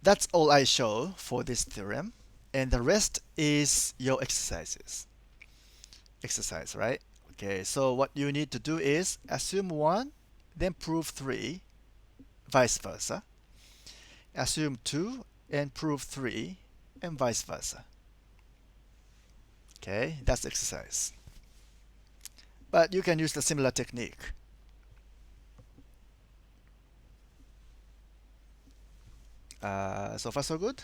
That's all I show for this theorem, and the rest is your exercises. Exercise, right? Okay, so what you need to do is assume 1, then prove 3, vice versa. Assume 2 and prove 3, and vice versa. Okay, that's exercise. But you can use the similar technique. So far so good?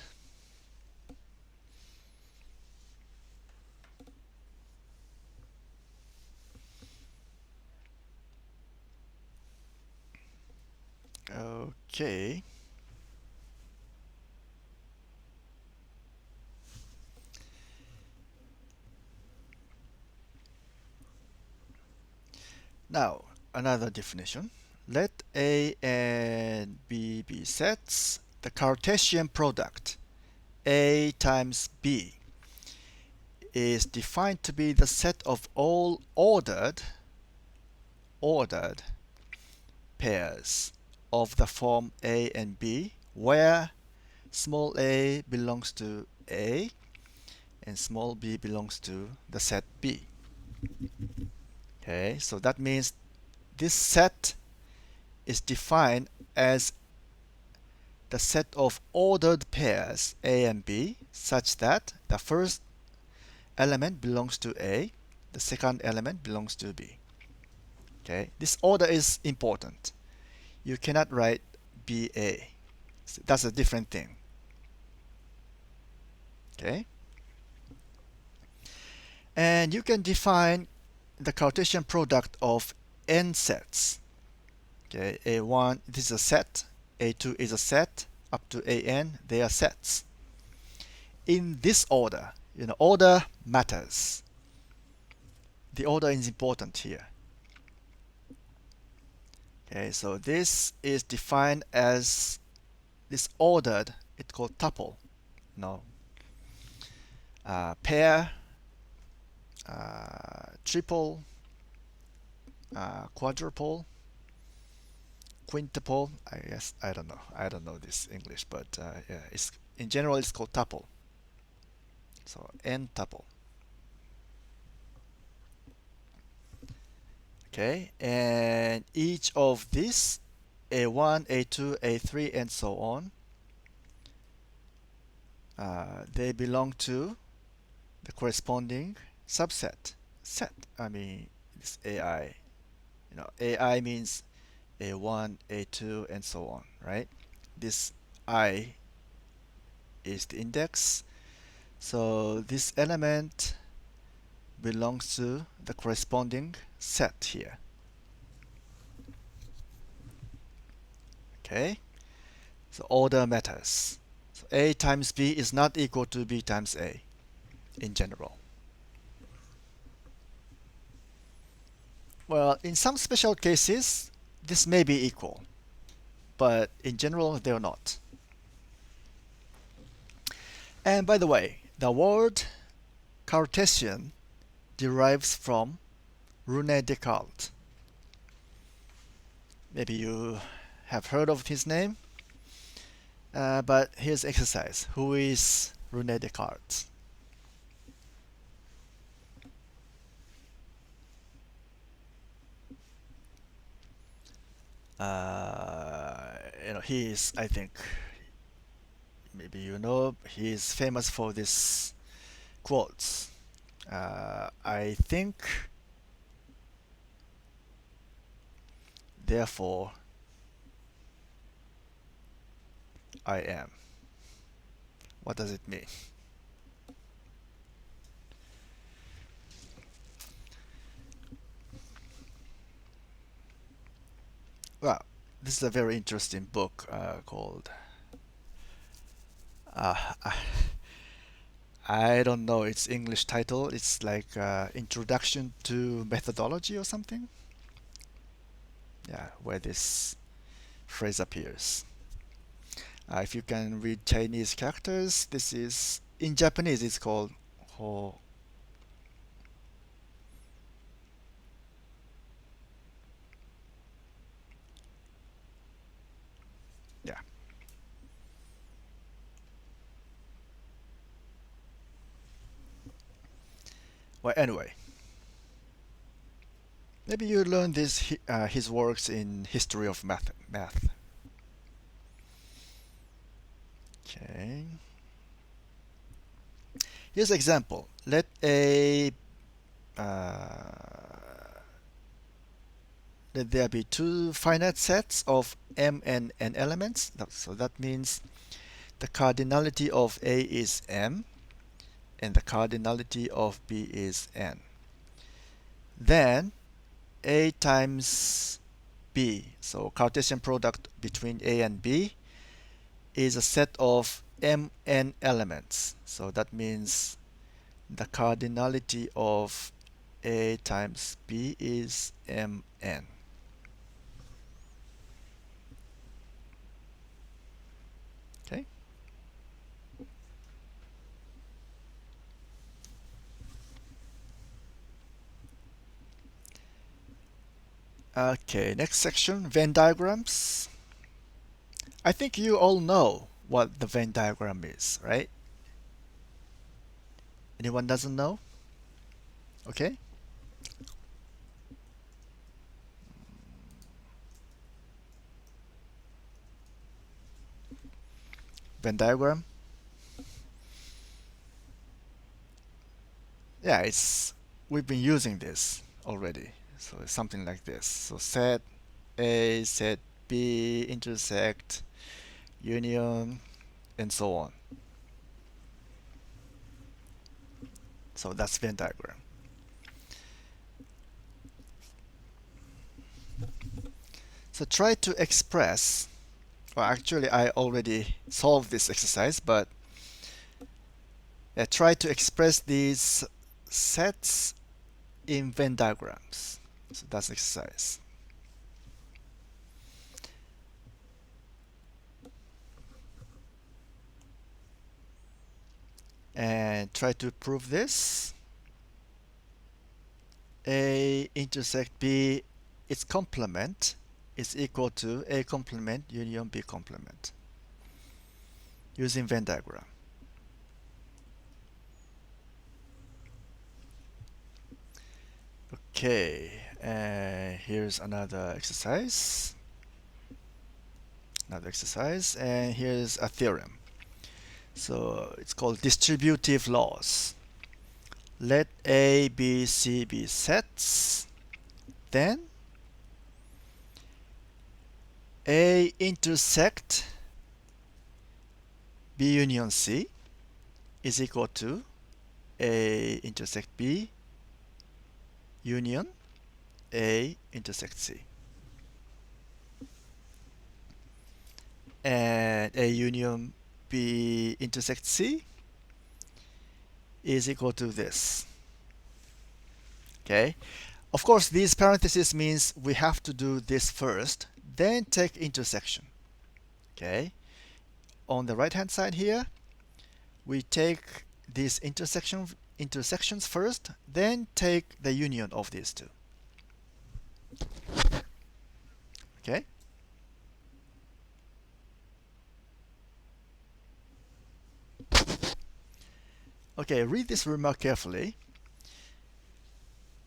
Okay. Now, another definition. Let A and B be sets. The Cartesian product A times B is defined to be the set of all ordered pairs of the form A and B, where small a belongs to A and small b belongs to the set B. Okay, so that means this set is defined as the set of ordered pairs A and B such that the first element belongs to A, the second element belongs to B. Okay, this order is important. You cannot write BA. That's a different thing. Okay, and you can define the Cartesian product of n sets. Okay, A1 this is a set, A2 is a set, up to AN they are sets. In this order, order matters. The order is important here. Okay, so this is defined as this ordered, it's called tuple. No, pair, triple, quadruple, quintuple. I guess I don't know. I don't know this English, but yeah, it's in general it's called tuple. So n tuple. Okay, and each of these A1, A2, A3, and so on, they belong to the corresponding subset set. I mean, this AI. AI means A1, A2, and so on, right? This I is the index. So this element belongs to the corresponding set here. Okay, so order matters. So A times B is not equal to B times A in general. Well, in some special cases, this may be equal, but in general, they're not. And by the way, the word Cartesian derives from Rene Descartes. Maybe you have heard of his name, but here's exercise. Who is Rene Descartes? He is, I think, maybe he is famous for this quotes. I think, therefore, I am. What does it mean? Well, this is a very interesting book called. Uh, I don't know its English title. It's like Introduction to Methodology or something. Yeah, where this phrase appears. If you can read Chinese characters, this is in Japanese. It's called ho. Yeah. Well, anyway, maybe you learned his works in history of math. Okay. Here's an example. Uh, let there be two finite sets of m and n elements. So that means the cardinality of A is m and the cardinality of B is n. Then A times B, so Cartesian product between A and B, is a set of mn elements. So that means the cardinality of A times B is mn. Okay. Okay, next section, Venn diagrams. I think you all know what the Venn diagram is, right? Anyone doesn't know? Okay. Venn diagram. Yeah, it's we've been using this already. So it's something like this. So set A, set B, intersect, union, and so on. So that's Venn diagram. So try to express, well, actually I already solved this exercise, but try to express these sets in Venn diagrams. So that's exercise. And try to prove this. A intersect B, its complement is equal to A complement union B complement using Venn diagram. Okay, here's another exercise. And here's a theorem. So it's called distributive laws. Let A, B, C be sets. Then A intersect B union C is equal to A intersect B union A intersect C. And A union B intersect C is equal to this. Okay. Of course, these parentheses means we have to do this first, then take intersection. Okay. On the right hand side here, we take these intersections first, then take the union of these two. Okay. Okay, read this remark carefully.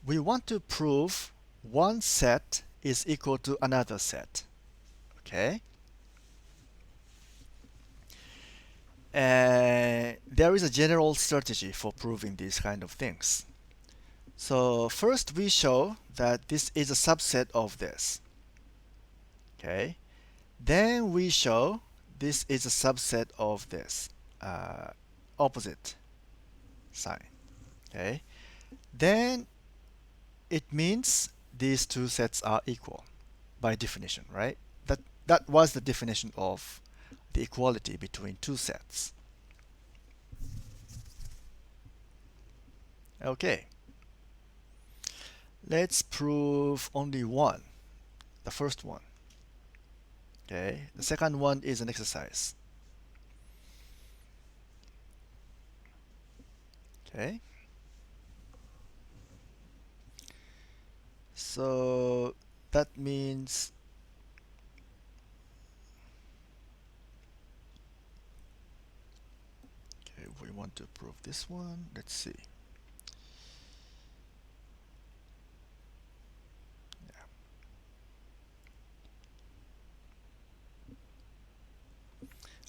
We want to prove one set is equal to another set. Okay. There is a general strategy for proving these kind of things. So first we show that this is a subset of this. Okay. Then we show this is a subset of this. Opposite sign. Okay. Then it means these two sets are equal by definition, right? That was the definition of the equality between two sets. Okay. Let's prove only one, the first one. Okay. The second one is an exercise. Okay. So that means okay, we want to prove this one. Let's see.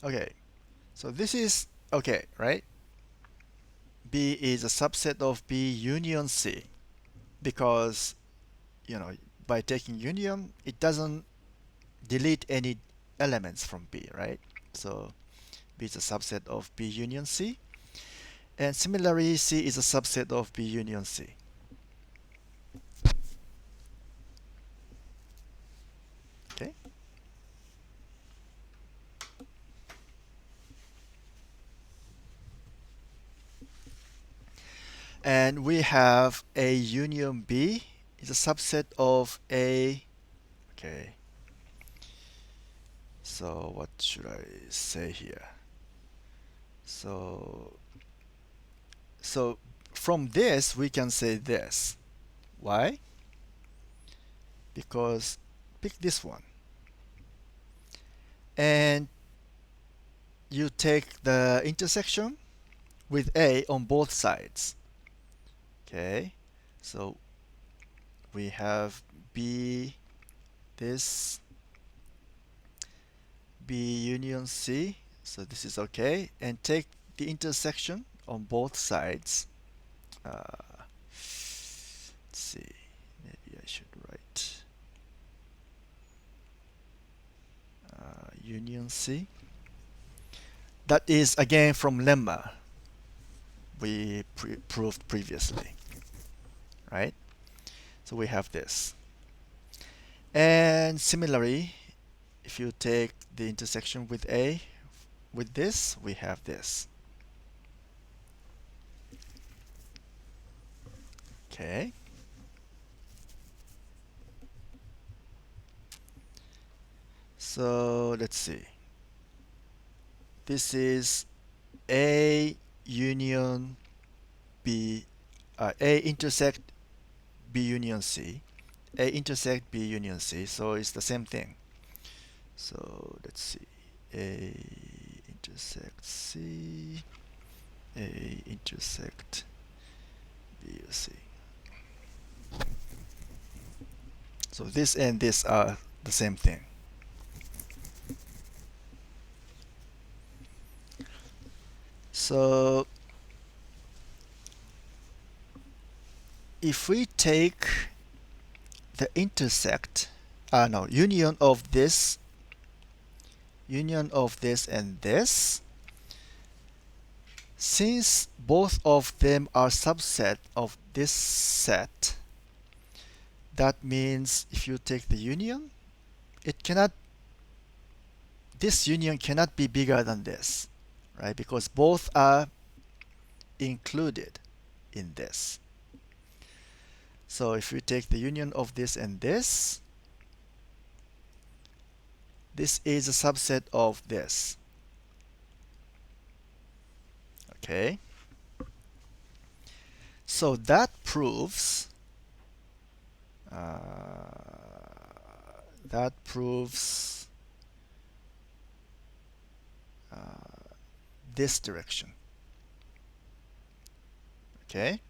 Okay, so this is okay, right? B is a subset of B union C because, you know, by taking union, it doesn't delete any elements from B, right? So B is a subset of B union C. And similarly, C is a subset of B union C. Okay? And we have A union B is a subset of A. Okay. So what should I say here? So so from this we can say this. Why? Because pick this one. And you take the intersection with A on both sides. Okay. So we have B this B union C. So this is okay. And take the intersection on both sides. Let's see. Maybe I should write union C. That is again from lemma we proved previously, right? So we have this. And similarly, if you take the intersection with A with this, we have this. Okay. So let's see. This is A union B, A intersect B union C. A intersect B union C. So it's the same thing. So let's see. A intersect C. A intersect B or C. So this and this are the same thing. So if we take the intersect, no, union of this and this, since both of them are subset of this set, that means if you take the union, this union cannot be bigger than this, right? Because both are included in this. So if you take the union of this and this is a subset of this. Okay. So that proves that proves this direction. Okay.